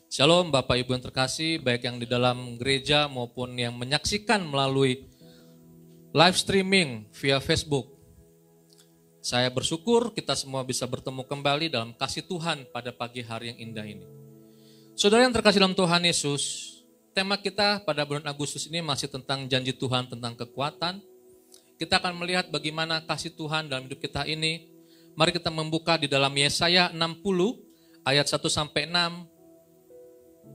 Shalom Bapak Ibu yang terkasih, baik yang di dalam gereja maupun yang menyaksikan melalui live streaming via Facebook. Saya bersyukur kita semua bisa bertemu kembali dalam kasih Tuhan pada pagi hari yang indah ini. Saudara yang terkasih dalam Tuhan Yesus, tema kita pada bulan Agustus ini masih tentang janji Tuhan, tentang kekuatan. Kita akan melihat bagaimana kasih Tuhan dalam hidup kita ini. Mari kita membuka di dalam Yesaya 60 ayat 1-6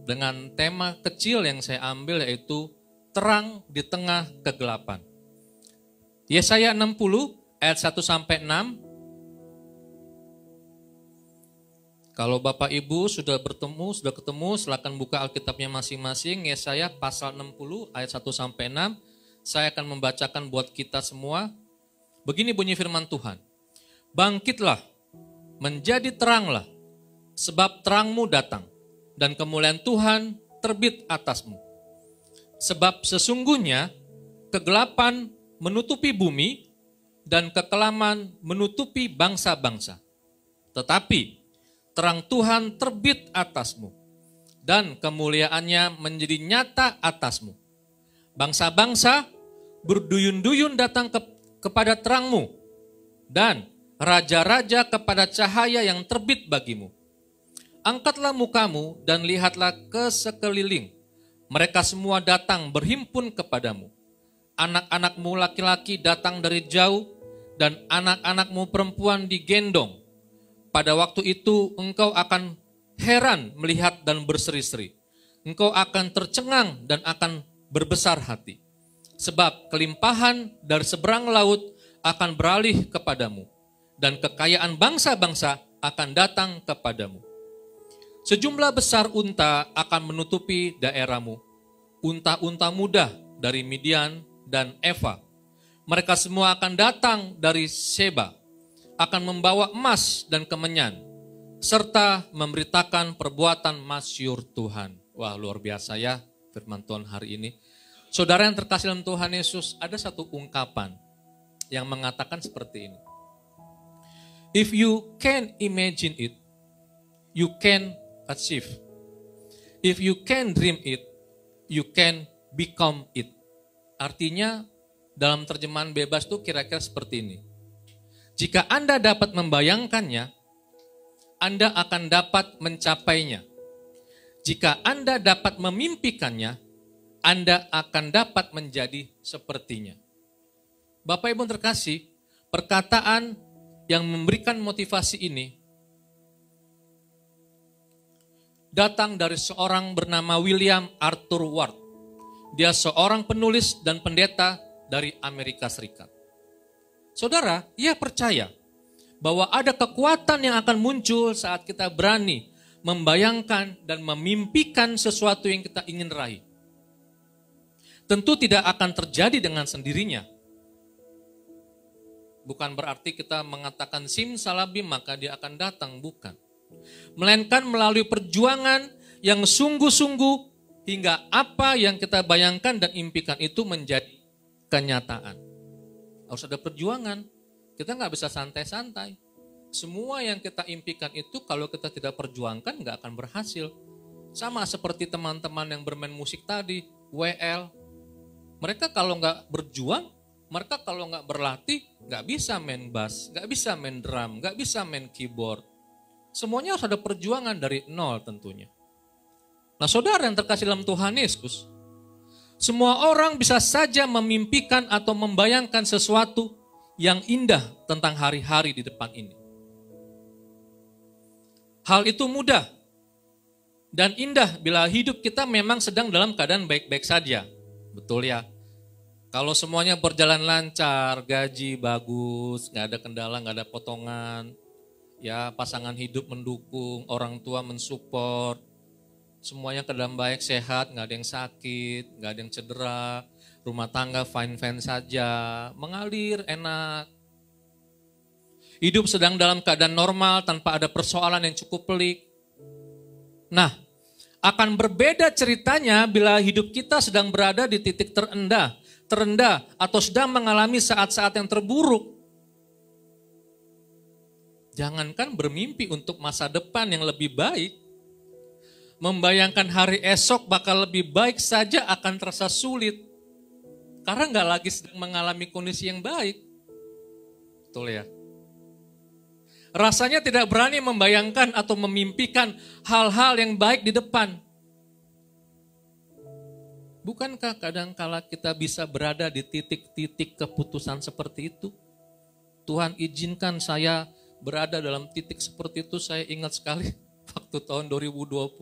dengan tema kecil yang saya ambil yaitu terang di tengah kegelapan. Yesaya 60 ayat 1-6. Kalau Bapak Ibu sudah ketemu, silakan buka Alkitabnya masing-masing. Yesaya pasal 60 ayat 1-6. Saya akan membacakan buat kita semua. Begini bunyi firman Tuhan. Bangkitlah, menjadi teranglah, sebab terangmu datang, dan kemuliaan Tuhan terbit atasmu. Sebab sesungguhnya kegelapan menutupi bumi dan kekelaman menutupi bangsa-bangsa. Tetapi terang Tuhan terbit atasmu dan kemuliaannya menjadi nyata atasmu. Bangsa-bangsa berduyun-duyun datang kepada terangmu dan raja-raja kepada cahaya yang terbit bagimu. Angkatlah mukamu dan lihatlah ke sekeliling. Mereka semua datang berhimpun kepadamu. Anak-anakmu laki-laki datang dari jauh dan anak-anakmu perempuan digendong. Pada waktu itu engkau akan heran melihat dan berseri-seri. Engkau akan tercengang dan akan berbesar hati. Sebab kelimpahan dari seberang laut akan beralih kepadamu. Dan kekayaan bangsa-bangsa akan datang kepadamu. Sejumlah besar unta akan menutupi daerahmu. Unta-unta muda dari Midian dan Eva. Mereka semua akan datang dari Seba. Akan membawa emas dan kemenyan. Serta memberitakan perbuatan masyhur Tuhan. Wah, luar biasa ya firman Tuhan hari ini. Saudara yang terkasih dalam Tuhan Yesus, ada satu ungkapan yang mengatakan seperti ini. If you can imagine it, you can achieve. If you can dream it, you can become it. Artinya dalam terjemahan bebas itu kira-kira seperti ini. Jika Anda dapat membayangkannya, Anda akan dapat mencapainya. Jika Anda dapat memimpikannya, Anda akan dapat menjadi sepertinya. Bapak Ibu terkasih, perkataan yang memberikan motivasi ini datang dari seorang bernama William Arthur Ward. Dia seorang penulis dan pendeta dari Amerika Serikat. Saudara, ia percaya bahwa ada kekuatan yang akan muncul saat kita berani membayangkan dan memimpikan sesuatu yang kita ingin raih. Tentu tidak akan terjadi dengan sendirinya. Bukan berarti kita mengatakan simsalabim maka dia akan datang, bukan. Melainkan melalui perjuangan yang sungguh-sungguh hingga apa yang kita bayangkan dan impikan itu menjadi kenyataan. Harus ada perjuangan, kita nggak bisa santai-santai. Semua yang kita impikan itu kalau kita tidak perjuangkan nggak akan berhasil. Sama seperti teman-teman yang bermain musik tadi, WL. Mereka kalau nggak berjuang, mereka kalau nggak berlatih, nggak bisa main bass, nggak bisa main drum, nggak bisa main keyboard. Semuanya harus ada perjuangan dari nol tentunya. Nah saudara yang terkasih dalam Tuhan Yesus, semua orang bisa saja memimpikan atau membayangkan sesuatu yang indah tentang hari-hari di depan ini. Hal itu mudah dan indah bila hidup kita memang sedang dalam keadaan baik-baik saja. Betul ya? Kalau semuanya berjalan lancar, gaji bagus, nggak ada kendala, nggak ada potongan, ya pasangan hidup mendukung, orang tua mensupport, semuanya keadaan baik, sehat, nggak ada yang sakit, nggak ada yang cedera, rumah tangga fine-fine saja, mengalir, enak. Hidup sedang dalam keadaan normal tanpa ada persoalan yang cukup pelik. Nah, akan berbeda ceritanya bila hidup kita sedang berada di titik terendah atau sedang mengalami saat-saat yang terburuk. Jangankan bermimpi untuk masa depan yang lebih baik, Membayangkan hari esok bakal lebih baik saja akan terasa sulit. Karena nggak lagi sedang mengalami kondisi yang baik. Betul ya? Rasanya tidak berani membayangkan atau memimpikan hal-hal yang baik di depan. Bukankah kadangkala kita bisa berada di titik-titik keputusan seperti itu? Tuhan izinkan saya berada dalam titik seperti itu. Saya ingat sekali waktu tahun 2020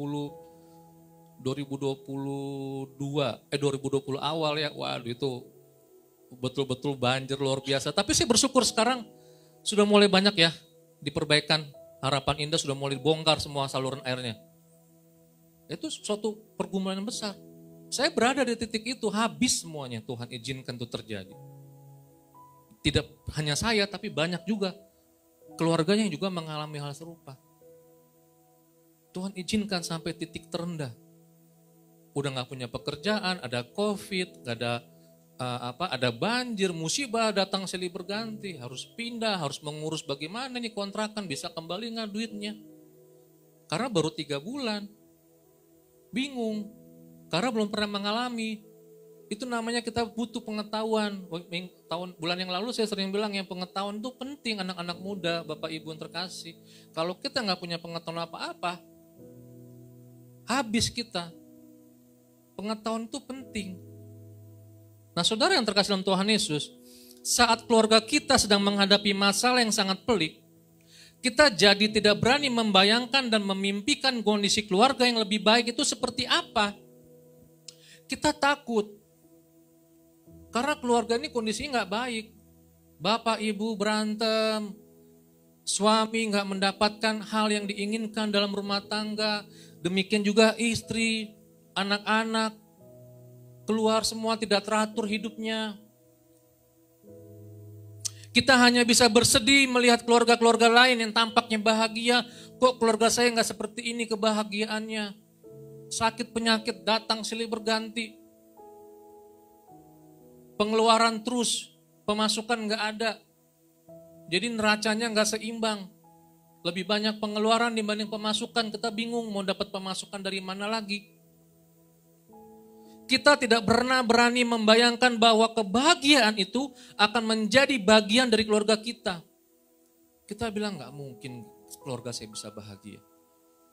awal ya. Waduh, itu betul-betul banjir luar biasa. Tapi saya bersyukur sekarang sudah mulai banyak ya diperbaikan. Harapan Indah sudah mulai bongkar semua saluran airnya. Itu suatu pergumulan yang besar. Saya berada di titik itu, habis semuanya, Tuhan izinkan itu terjadi. Tidak hanya saya, tapi banyak juga keluarganya yang juga mengalami hal serupa. Tuhan izinkan sampai titik terendah. Udah gak punya pekerjaan, ada COVID, ada banjir, musibah datang silih berganti, harus pindah, harus mengurus bagaimana nih kontrakan, bisa kembali nggak duitnya. Karena baru 3 bulan, bingung. Karena belum pernah mengalami. Itu namanya kita butuh pengetahuan. Bulan yang lalu saya sering bilang yang pengetahuan itu penting, anak-anak muda, Bapak Ibu yang terkasih. Kalau kita nggak punya pengetahuan apa-apa, habis kita. Pengetahuan itu penting. Nah, saudara yang terkasih dalam Tuhan Yesus, saat keluarga kita sedang menghadapi masalah yang sangat pelik, kita jadi tidak berani membayangkan dan memimpikan kondisi keluarga yang lebih baik itu seperti apa. Kita takut. Karena keluarga ini kondisinya nggak baik. Bapak ibu berantem, suami nggak mendapatkan hal yang diinginkan dalam rumah tangga. Demikian juga istri, anak-anak, keluar semua tidak teratur hidupnya. Kita hanya bisa bersedih melihat keluarga-keluarga lain yang tampaknya bahagia. Kok keluarga saya nggak seperti ini kebahagiaannya. Sakit penyakit datang silih berganti. Pengeluaran terus, pemasukan nggak ada. Jadi neracanya nggak seimbang. Lebih banyak pengeluaran dibanding pemasukan, kita bingung mau dapat pemasukan dari mana lagi. Kita tidak pernah berani membayangkan bahwa kebahagiaan itu akan menjadi bagian dari keluarga kita. Kita bilang nggak mungkin keluarga saya bisa bahagia.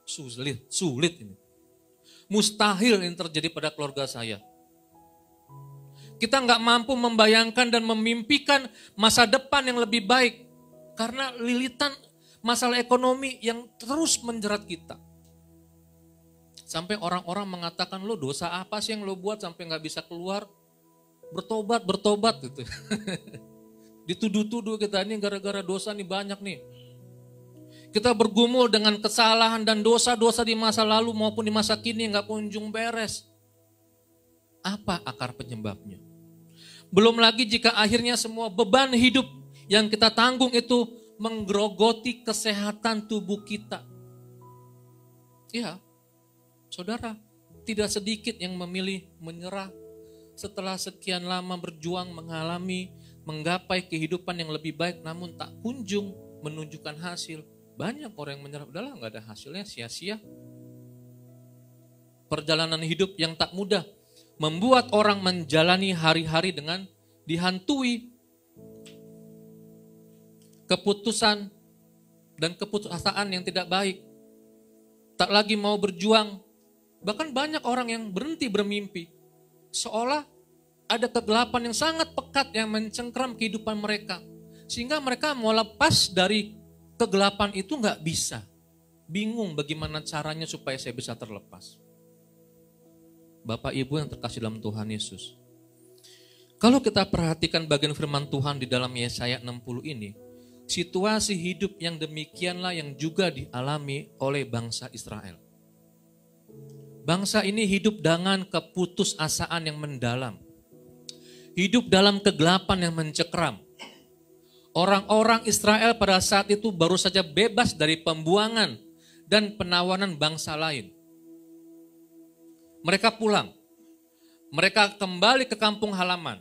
Sulit ini. Mustahil yang terjadi pada keluarga saya. Kita nggak mampu membayangkan dan memimpikan masa depan yang lebih baik. Karena lilitan masalah ekonomi yang terus menjerat kita. Sampai orang-orang mengatakan, lo dosa apa sih yang lo buat sampai nggak bisa keluar? Bertobat gitu. Dituduh-tuduh kita ini gara-gara dosa nih banyak nih. Kita bergumul dengan kesalahan dan dosa-dosa di masa lalu maupun di masa kini nggak kunjung beres. Apa akar penyebabnya? Belum lagi jika akhirnya semua beban hidup yang kita tanggung itu menggerogoti kesehatan tubuh kita. Ya, saudara, tidak sedikit yang memilih menyerah setelah sekian lama berjuang menggapai kehidupan yang lebih baik namun tak kunjung menunjukkan hasil. Banyak orang yang menyerah, udahlah gak ada hasilnya, sia-sia. Perjalanan hidup yang tak mudah membuat orang menjalani hari-hari dengan dihantui keputusan dan keputusasaan yang tidak baik. Tak lagi mau berjuang. Bahkan banyak orang yang berhenti bermimpi. Seolah ada kegelapan yang sangat pekat yang mencengkram kehidupan mereka. Sehingga mereka mau lepas dari kegelapan itu nggak bisa. Bingung bagaimana caranya supaya saya bisa terlepas. Bapak Ibu yang terkasih dalam Tuhan Yesus. Kalau kita perhatikan bagian firman Tuhan di dalam Yesaya 60 ini, situasi hidup yang demikianlah yang juga dialami oleh bangsa Israel. Bangsa ini hidup dengan keputusasaan yang mendalam. Hidup dalam kegelapan yang mencekram. Orang-orang Israel pada saat itu baru saja bebas dari pembuangan dan penawanan bangsa lain. Mereka pulang. Mereka kembali ke kampung halaman.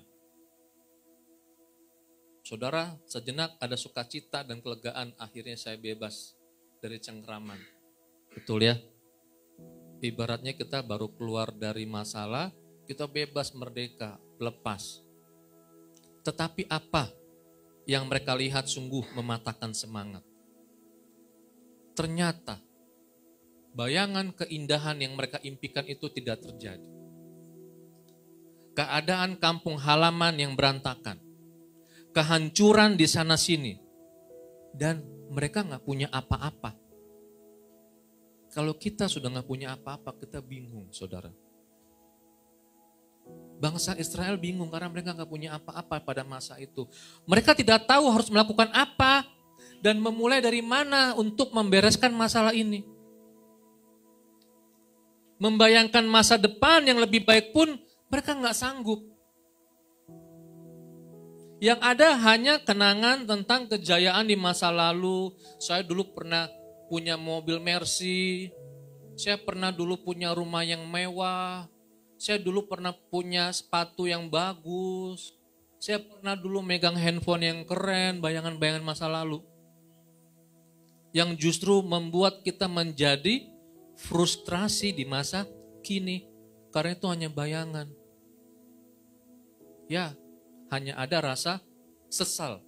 Saudara, sejenak ada sukacita dan kelegaan, akhirnya saya bebas dari cengkraman. Betul ya? Ibaratnya kita baru keluar dari masalah, kita bebas, merdeka, lepas. Tetapi apa yang mereka lihat sungguh mematahkan semangat. Ternyata bayangan keindahan yang mereka impikan itu tidak terjadi. Keadaan kampung halaman yang berantakan, kehancuran di sana sini, dan mereka nggak punya apa-apa. Kalau kita sudah nggak punya apa-apa, kita bingung, saudara. Bangsa Israel bingung karena mereka nggak punya apa-apa pada masa itu. Mereka tidak tahu harus melakukan apa dan memulai dari mana untuk membereskan masalah ini. Membayangkan masa depan yang lebih baik pun mereka nggak sanggup. Yang ada hanya kenangan tentang kejayaan di masa lalu. Saya dulu pernah punya mobil Mercy, saya pernah dulu punya rumah yang mewah, saya dulu pernah punya sepatu yang bagus, saya pernah dulu megang handphone yang keren, bayangan-bayangan masa lalu. Yang justru membuat kita menjadi frustrasi di masa kini, karena itu hanya bayangan. Ya, hanya ada rasa kesal.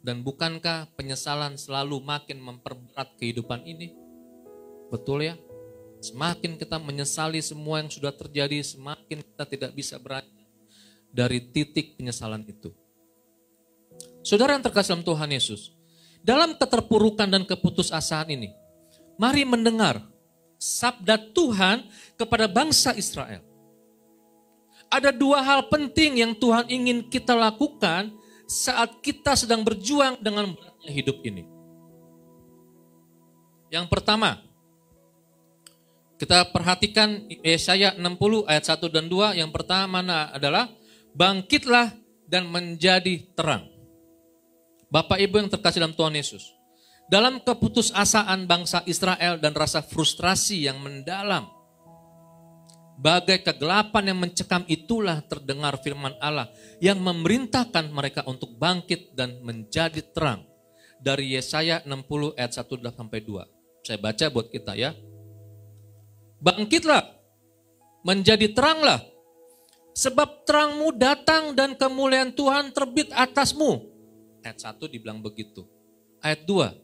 Dan bukankah penyesalan selalu makin memperberat kehidupan ini? Betul ya? Semakin kita menyesali semua yang sudah terjadi, semakin kita tidak bisa beranjak dari titik penyesalan itu. Saudara yang terkasih dalam Tuhan Yesus, dalam keterpurukan dan keputusasaan ini, mari mendengar sabda Tuhan kepada bangsa Israel. Ada dua hal penting yang Tuhan ingin kita lakukan saat kita sedang berjuang dengan beratnya hidup ini. Yang pertama, kita perhatikan Yesaya 60 ayat 1 dan 2. Yang pertama adalah bangkitlah dan menjadi terang. Bapak Ibu yang terkasih dalam Tuhan Yesus, dalam keputusasaan bangsa Israel dan rasa frustrasi yang mendalam, bagai kegelapan yang mencekam itulah terdengar firman Allah yang memerintahkan mereka untuk bangkit dan menjadi terang. Dari Yesaya 60 ayat 1-2. Saya baca buat kita ya. Bangkitlah, menjadi teranglah, sebab terangmu datang dan kemuliaan Tuhan terbit atasmu. Ayat 1 dibilang begitu. Ayat 2,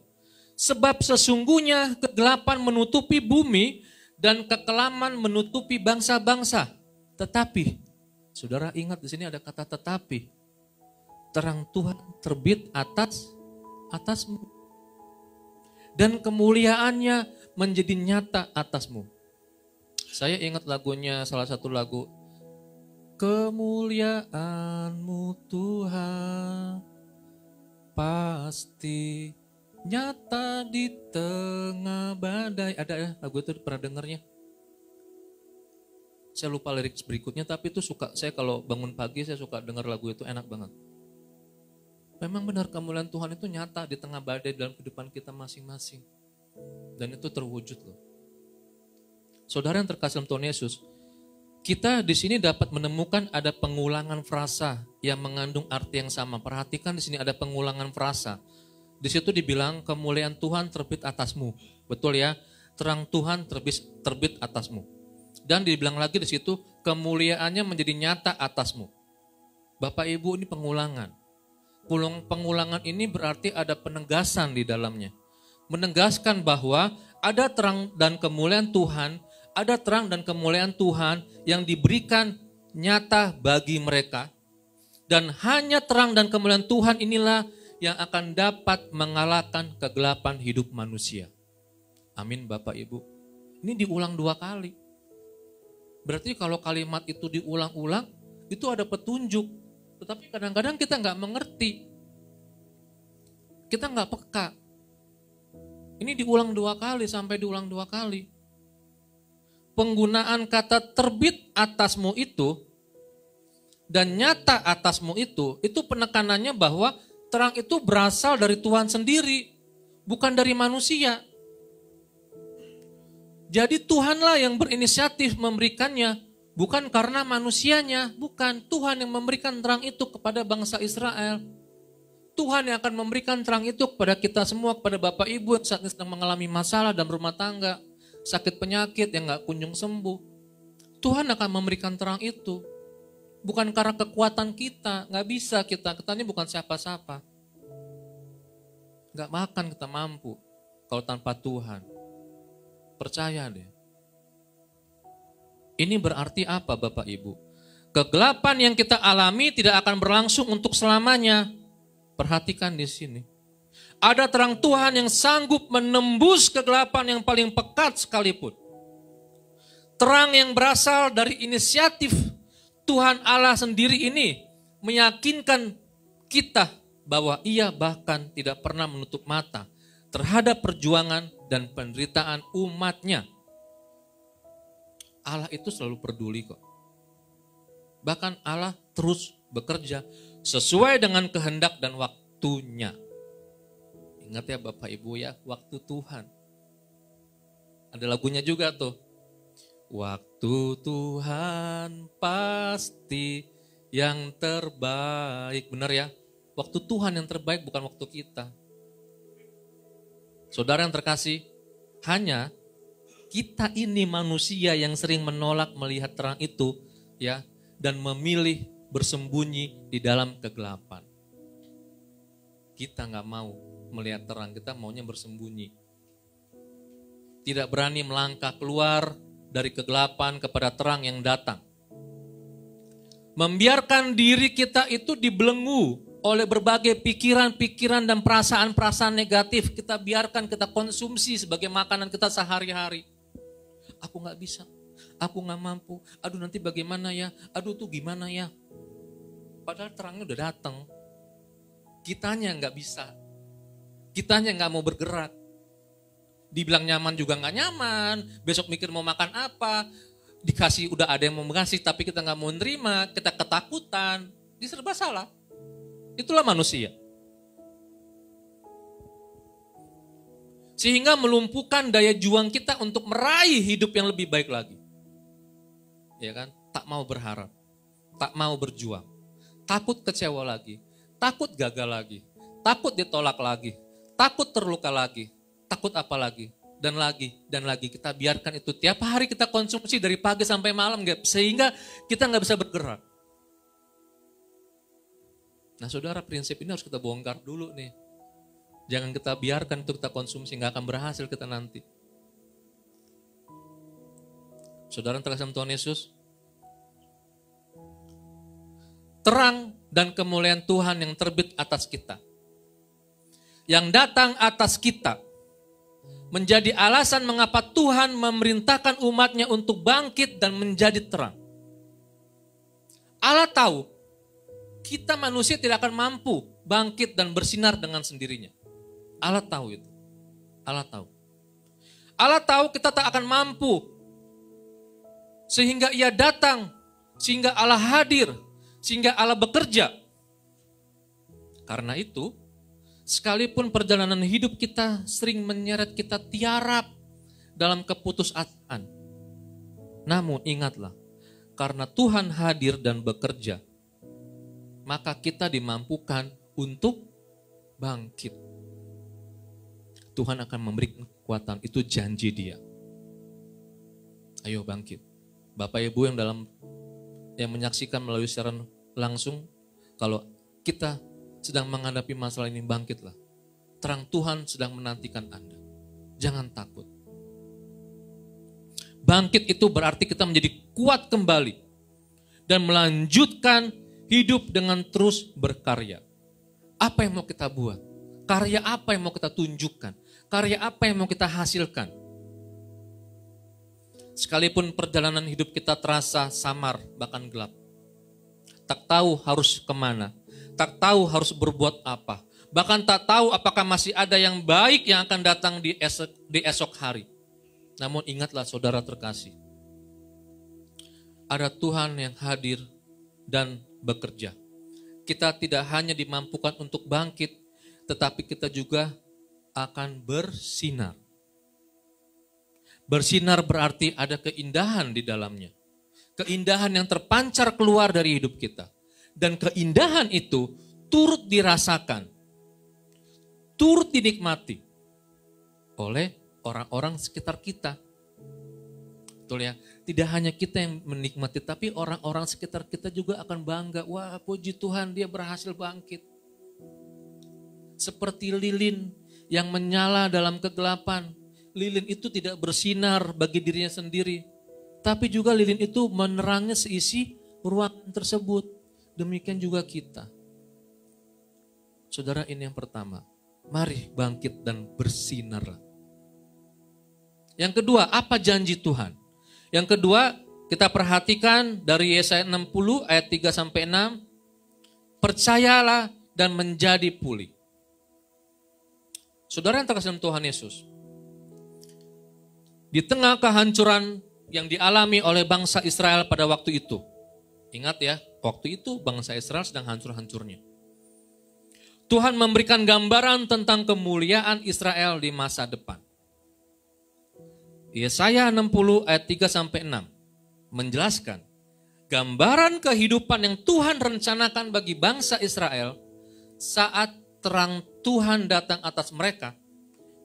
sebab sesungguhnya kegelapan menutupi bumi dan kekelaman menutupi bangsa-bangsa. Tetapi, saudara ingat di sini ada kata tetapi. Terang Tuhan terbit atasmu. Dan kemuliaannya menjadi nyata atasmu. Saya ingat lagunya, salah satu lagu. Kemuliaanmu Tuhan pasti nyata di tengah badai. Ada ya lagu itu, pernah dengarnya? Saya lupa lirik berikutnya, tapi itu suka. Saya kalau bangun pagi saya suka dengar lagu itu, enak banget. Memang benar kemuliaan Tuhan itu nyata di tengah badai dalam kehidupan kita masing-masing. Dan itu terwujud loh. Saudara yang terkasih dalam Tuhan Yesus, kita di sini dapat menemukan ada pengulangan frasa yang mengandung arti yang sama. Perhatikan di sini ada pengulangan frasa. Di situ dibilang kemuliaan Tuhan terbit atasmu. Betul ya? Terang Tuhan terbit atasmu. Dan dibilang lagi di situ kemuliaannya menjadi nyata atasmu. Bapak Ibu, ini pengulangan. Pengulangan ini berarti ada penegasan di dalamnya. Menegaskan bahwa ada terang dan kemuliaan Tuhan, ada terang dan kemuliaan Tuhan yang diberikan nyata bagi mereka. Dan hanya terang dan kemuliaan Tuhan inilah yang akan dapat mengalahkan kegelapan hidup manusia. Amin Bapak Ibu. Ini diulang 2 kali. Berarti kalau kalimat itu diulang-ulang, itu ada petunjuk. Tetapi kadang-kadang kita nggak mengerti. Kita nggak peka. Ini diulang 2 kali, sampai diulang 2 kali. Penggunaan kata terbit atasmu itu, dan nyata atasmu itu penekanannya bahwa terang itu berasal dari Tuhan sendiri, bukan dari manusia. Jadi Tuhanlah yang berinisiatif memberikannya, bukan karena manusianya, bukan. Tuhan yang memberikan terang itu kepada bangsa Israel. Tuhan yang akan memberikan terang itu kepada kita semua, kepada Bapak Ibu yang saat ini sedang mengalami masalah dalam rumah tangga, sakit penyakit yang gak kunjung sembuh. Tuhan akan memberikan terang itu. Bukan karena kekuatan kita, gak bisa kita ini bukan siapa-siapa. Gak makan kita mampu kalau tanpa Tuhan. Percaya deh. Ini berarti apa Bapak Ibu? Kegelapan yang kita alami tidak akan berlangsung untuk selamanya. Perhatikan di sini. Ada terang Tuhan yang sanggup menembus kegelapan yang paling pekat sekalipun. Terang yang berasal dari inisiatif Tuhan Allah sendiri ini meyakinkan kita bahwa Ia bahkan tidak pernah menutup mata terhadap perjuangan dan penderitaan umatnya. Allah itu selalu peduli kok. Bahkan Allah terus bekerja sesuai dengan kehendak dan waktunya. Ingat ya Bapak Ibu ya, waktu Tuhan. Ada lagunya juga tuh. Waktu Tuhan pasti yang terbaik. Benar ya? Waktu Tuhan yang terbaik bukan waktu kita. Saudara yang terkasih, hanya kita ini manusia yang sering menolak melihat terang itu ya, dan memilih bersembunyi di dalam kegelapan. Kita gak mau melihat terang, kita maunya bersembunyi. Tidak berani melangkah keluar dari kegelapan kepada terang yang datang. Membiarkan diri kita itu dibelenggu oleh berbagai pikiran-pikiran dan perasaan-perasaan negatif. Kita biarkan, kita konsumsi sebagai makanan kita sehari-hari. Aku gak bisa, aku gak mampu, aduh nanti bagaimana ya, aduh tuh gimana ya. Padahal terangnya udah datang. Kitanya gak bisa. Kitanya gak mau bergerak. Dibilang nyaman juga gak nyaman. Besok mikir mau makan apa. Dikasih udah ada yang mau ngasih tapi kita gak mau nerima. Kita ketakutan. Ini serba salah. Itulah manusia. Sehingga melumpuhkan daya juang kita untuk meraih hidup yang lebih baik lagi. Ya kan? Tak mau berharap. Tak mau berjuang. Takut kecewa lagi, takut gagal lagi, takut ditolak lagi, takut terluka lagi, takut apa lagi, dan lagi kita biarkan itu tiap hari kita konsumsi dari pagi sampai malam, sehingga kita nggak bisa bergerak. Nah saudara, prinsip ini harus kita bongkar dulu nih. Jangan kita biarkan itu kita konsumsi, nggak akan berhasil kita nanti. Saudara yang terkasih Tuhan Yesus, terang dan kemuliaan Tuhan yang terbit atas kita, yang datang atas kita, menjadi alasan mengapa Tuhan memerintahkan umatnya untuk bangkit dan menjadi terang. Allah tahu, kita manusia tidak akan mampu bangkit dan bersinar dengan sendirinya. Allah tahu itu. Allah tahu. Allah tahu kita tak akan mampu. Sehingga Ia datang, sehingga Allah hadir, sehingga Allah bekerja. Karena itu, sekalipun perjalanan hidup kita sering menyeret kita tiarap dalam keputusasaan. Namun ingatlah, karena Tuhan hadir dan bekerja, maka kita dimampukan untuk bangkit. Tuhan akan memberikan kekuatan, itu janji Dia. Ayo bangkit. Bapak Ibu yang menyaksikan melalui siaran langsung, kalau kita sedang menghadapi masalah ini, bangkitlah. Terang Tuhan sedang menantikan Anda. Jangan takut. Bangkit itu berarti kita menjadi kuat kembali dan melanjutkan hidup dengan terus berkarya. Apa yang mau kita buat? Karya apa yang mau kita tunjukkan? Karya apa yang mau kita hasilkan? Sekalipun perjalanan hidup kita terasa samar, bahkan gelap. Tak tahu harus kemana. Tak tahu harus berbuat apa. Bahkan tak tahu apakah masih ada yang baik yang akan datang di esok hari. Namun ingatlah saudara terkasih. Ada Tuhan yang hadir dan bekerja. Kita tidak hanya dimampukan untuk bangkit, tetapi kita juga akan bersinar. Bersinar berarti ada keindahan di dalamnya. Keindahan yang terpancar keluar dari hidup kita. Dan keindahan itu turut dirasakan turut dinikmati oleh orang-orang sekitar kita. Betul ya? Tidak hanya kita yang menikmati, tapi orang-orang sekitar kita juga akan bangga. Wah, puji Tuhan, dia berhasil bangkit. Seperti lilin yang menyala dalam kegelapan. Lilin itu tidak bersinar bagi dirinya sendiri, tapi juga lilin itu menerangi seisi ruangan tersebut. Demikian juga kita. Saudara, ini yang pertama. Mari bangkit dan bersinarlah. Yang kedua, apa janji Tuhan? Yang kedua, kita perhatikan dari Yesaya 60 ayat 3-6. Percayalah dan menjadi pulih. Saudara yang terkasih dalam Tuhan Yesus, di tengah kehancuran yang dialami oleh bangsa Israel pada waktu itu. Ingat ya, waktu itu bangsa Israel sedang hancur-hancurnya. Tuhan memberikan gambaran tentang kemuliaan Israel di masa depan. Yesaya 60 ayat 3-6 menjelaskan gambaran kehidupan yang Tuhan rencanakan bagi bangsa Israel saat terang Tuhan datang atas mereka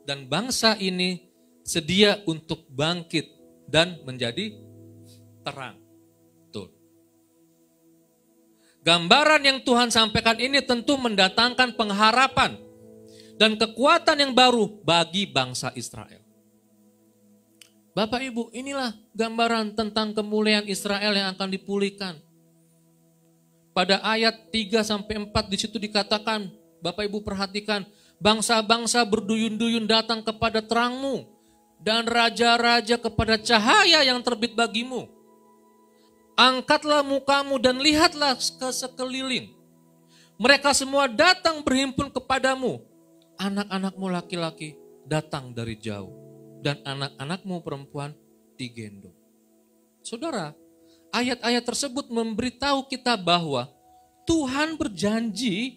dan bangsa ini sedia untuk bangkit dan menjadi terang. Tuh. Gambaran yang Tuhan sampaikan ini tentu mendatangkan pengharapan dan kekuatan yang baru bagi bangsa Israel. Bapak Ibu, inilah gambaran tentang kemuliaan Israel yang akan dipulihkan. Pada ayat 3-4 di situ dikatakan, Bapak Ibu perhatikan, bangsa-bangsa berduyun-duyun datang kepada terangmu dan raja-raja kepada cahaya yang terbit bagimu. Angkatlah mukamu dan lihatlah ke sekeliling. Mereka semua datang berhimpun kepadamu. Anak-anakmu laki-laki datang dari jauh. Dan anak-anakmu perempuan digendong. Saudara, ayat-ayat tersebut memberitahu kita bahwa Tuhan berjanji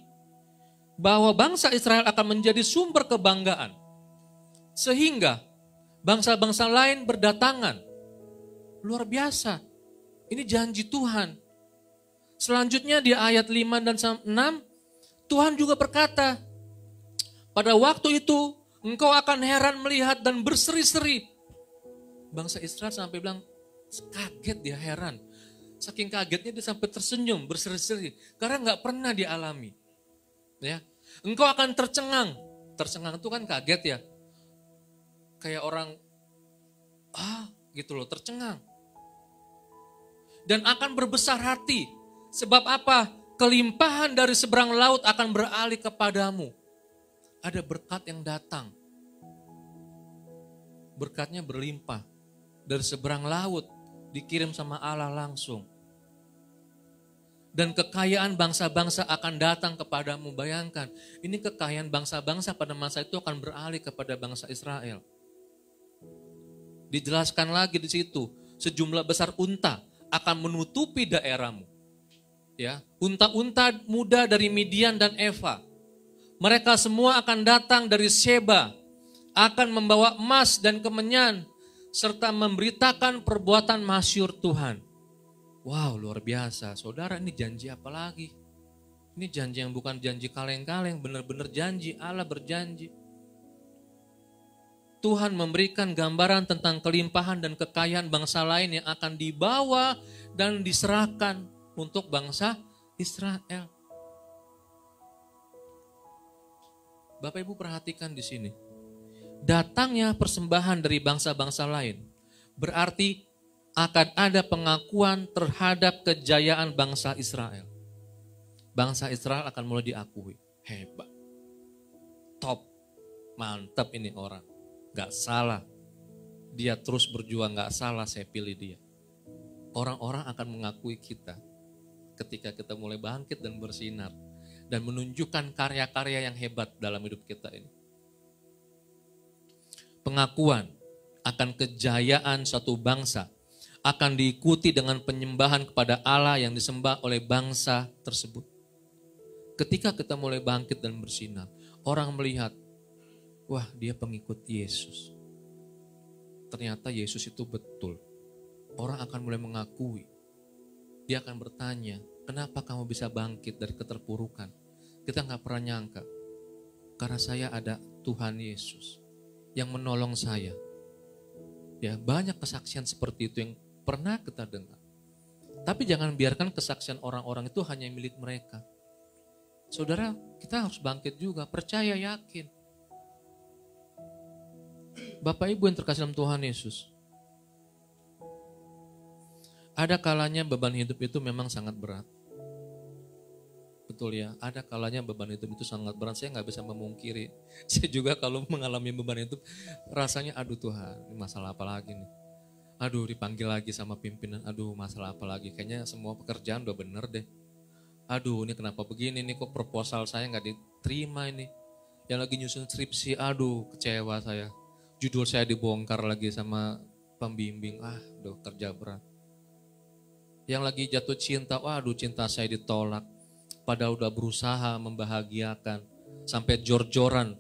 bahwa bangsa Israel akan menjadi sumber kebanggaan. Sehingga bangsa-bangsa lain berdatangan. Luar biasa. Ini janji Tuhan. Selanjutnya di ayat 5 dan 6, Tuhan juga berkata, pada waktu itu engkau akan heran melihat dan berseri-seri. Bangsa Israel sampai bilang, kaget dia, heran. Saking kagetnya dia sampai tersenyum, berseri-seri. Karena gak pernah dialami. Ya, engkau akan tercengang. Tercengang itu kan kaget ya. Kayak orang, gitu loh, tercengang. Dan akan berbesar hati. Sebab apa? Kelimpahan dari seberang laut akan beralih kepadamu. Ada berkat yang datang. Berkatnya berlimpah. Dari seberang laut dikirim sama Allah langsung. Dan kekayaan bangsa-bangsa akan datang kepadamu. Bayangkan, ini kekayaan bangsa-bangsa pada masa itu akan beralih kepada bangsa Israel. Dijelaskan lagi di situ, sejumlah besar unta akan menutupi daerahmu. Ya, unta-unta muda dari Midian dan Eva. Mereka semua akan datang dari Sheba, akan membawa emas dan kemenyan, serta memberitakan perbuatan masyhur Tuhan. Wow, luar biasa. Saudara, ini janji apa lagi? Ini janji yang bukan janji kaleng-kaleng, benar-benar janji, Allah berjanji. Tuhan memberikan gambaran tentang kelimpahan dan kekayaan bangsa lain yang akan dibawa dan diserahkan untuk bangsa Israel. Bapak Ibu perhatikan di sini. Datangnya persembahan dari bangsa-bangsa lain berarti akan ada pengakuan terhadap kejayaan bangsa Israel. Bangsa Israel akan mulai diakui. Hebat. Top. Mantap ini orang. Gak salah. Dia terus berjuang, gak salah saya pilih dia. Orang-orang akan mengakui kita ketika kita mulai bangkit dan bersinar. Dan menunjukkan karya-karya yang hebat dalam hidup kita ini. Pengakuan akan kejayaan suatu bangsa akan diikuti dengan penyembahan kepada Allah yang disembah oleh bangsa tersebut. Ketika kita mulai bangkit dan bersinar, orang melihat, wah dia pengikut Yesus. Ternyata Yesus itu betul. Orang akan mulai mengakui. Dia akan bertanya, kenapa kamu bisa bangkit dari keterpurukan? Kita gak pernah nyangka. Karena saya ada Tuhan Yesus yang menolong saya. Ya, banyak kesaksian seperti itu yang pernah kita dengar. Tapi jangan biarkan kesaksian orang-orang itu hanya milik mereka. Saudara, kita harus bangkit juga, percaya, yakin. Bapak Ibu yang terkasih dalam Tuhan Yesus, ada kalanya beban hidup itu memang sangat berat. Betul ya, ada kalanya beban hidup itu sangat berat, saya nggak bisa memungkiri. Saya juga kalau mengalami beban hidup, rasanya aduh Tuhan, ini masalah apa lagi nih? Aduh dipanggil lagi sama pimpinan, aduh masalah apa lagi, kayaknya semua pekerjaan udah bener deh. Aduh ini kenapa begini nih, kok proposal saya nggak diterima ini. Yang lagi nyusun skripsi, aduh kecewa saya. Judul saya dibongkar lagi sama pembimbing, aduh kerja berat. Yang lagi jatuh cinta, waduh cinta saya ditolak. Padahal udah berusaha membahagiakan, sampai jor-joran,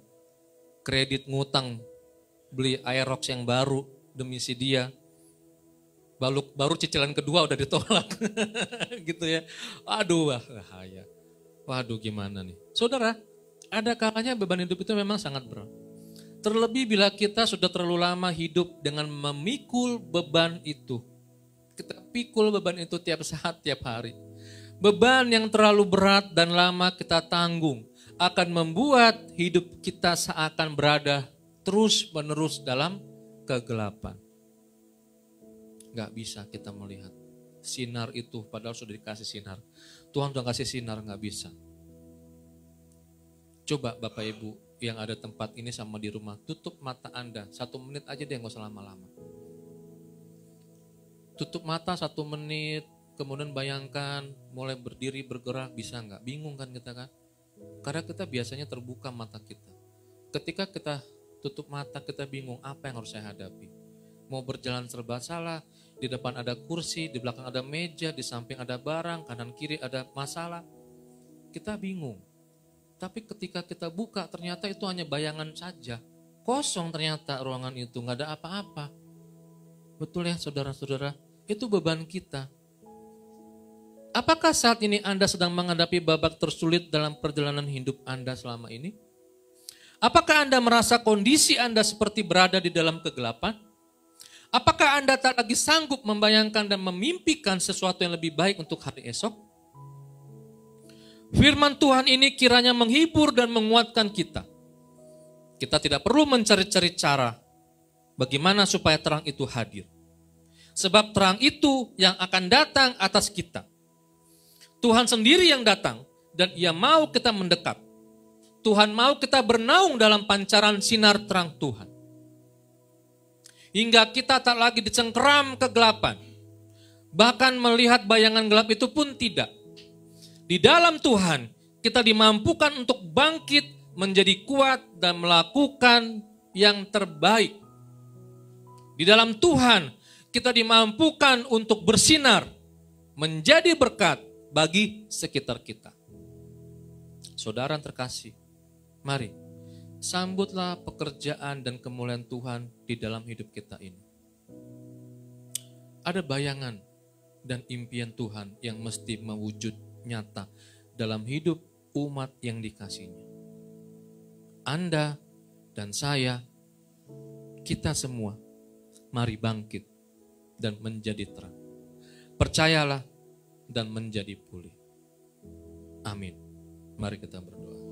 kredit ngutang, beli Aerox yang baru demi si dia. Baru cicilan kedua udah ditolak, gitu ya. Aduh, bahaya. Waduh, gimana nih? Saudara, ada kalanya beban hidup itu memang sangat berat. Terlebih bila kita sudah terlalu lama hidup dengan memikul beban itu. Kita pikul beban itu tiap saat, tiap hari. Beban yang terlalu berat dan lama kita tanggung akan membuat hidup kita seakan berada terus-menerus dalam kegelapan. Gak bisa kita melihat sinar itu, padahal sudah dikasih sinar. Tuhan sudah kasih sinar, gak bisa. Coba Bapak Ibu yang ada tempat ini sama di rumah, tutup mata Anda 1 menit aja deh, gak usah lama-lama. Tutup mata 1 menit, kemudian bayangkan mulai berdiri bergerak, bisa gak? Bingung kan kita kan? Karena kita biasanya terbuka mata kita. Ketika kita tutup mata, kita bingung apa yang harus saya hadapi. Mau berjalan serba salah, di depan ada kursi, di belakang ada meja, di samping ada barang, kanan kiri ada masalah. Kita bingung. Tapi ketika kita buka ternyata itu hanya bayangan saja. Kosong ternyata ruangan itu, gak ada apa-apa. Betul ya saudara-saudara? Itu beban kita. Apakah saat ini Anda sedang menghadapi babak tersulit dalam perjalanan hidup Anda selama ini? Apakah Anda merasa kondisi Anda seperti berada di dalam kegelapan? Apakah Anda tak lagi sanggup membayangkan dan memimpikan sesuatu yang lebih baik untuk hari esok? Firman Tuhan ini kiranya menghibur dan menguatkan kita. Kita tidak perlu mencari-cari cara bagaimana supaya terang itu hadir. Sebab terang itu yang akan datang atas kita. Tuhan sendiri yang datang dan Ia mau kita mendekat. Tuhan mau kita bernaung dalam pancaran sinar terang Tuhan. Hingga kita tak lagi dicengkeram kegelapan. Bahkan melihat bayangan gelap itu pun tidak. Di dalam Tuhan kita dimampukan untuk bangkit, menjadi kuat dan melakukan yang terbaik. Di dalam Tuhan kita dimampukan untuk bersinar, menjadi berkat bagi sekitar kita. Saudara yang terkasih, mari sambutlah pekerjaan dan kemuliaan Tuhan di dalam hidup kita ini. Ada bayangan dan impian Tuhan yang mesti mewujud nyata dalam hidup umat yang dikasihinya. Anda dan saya, kita semua, mari bangkit dan menjadi terang. Percayalah dan menjadi pulih. Amin. Mari kita berdoa.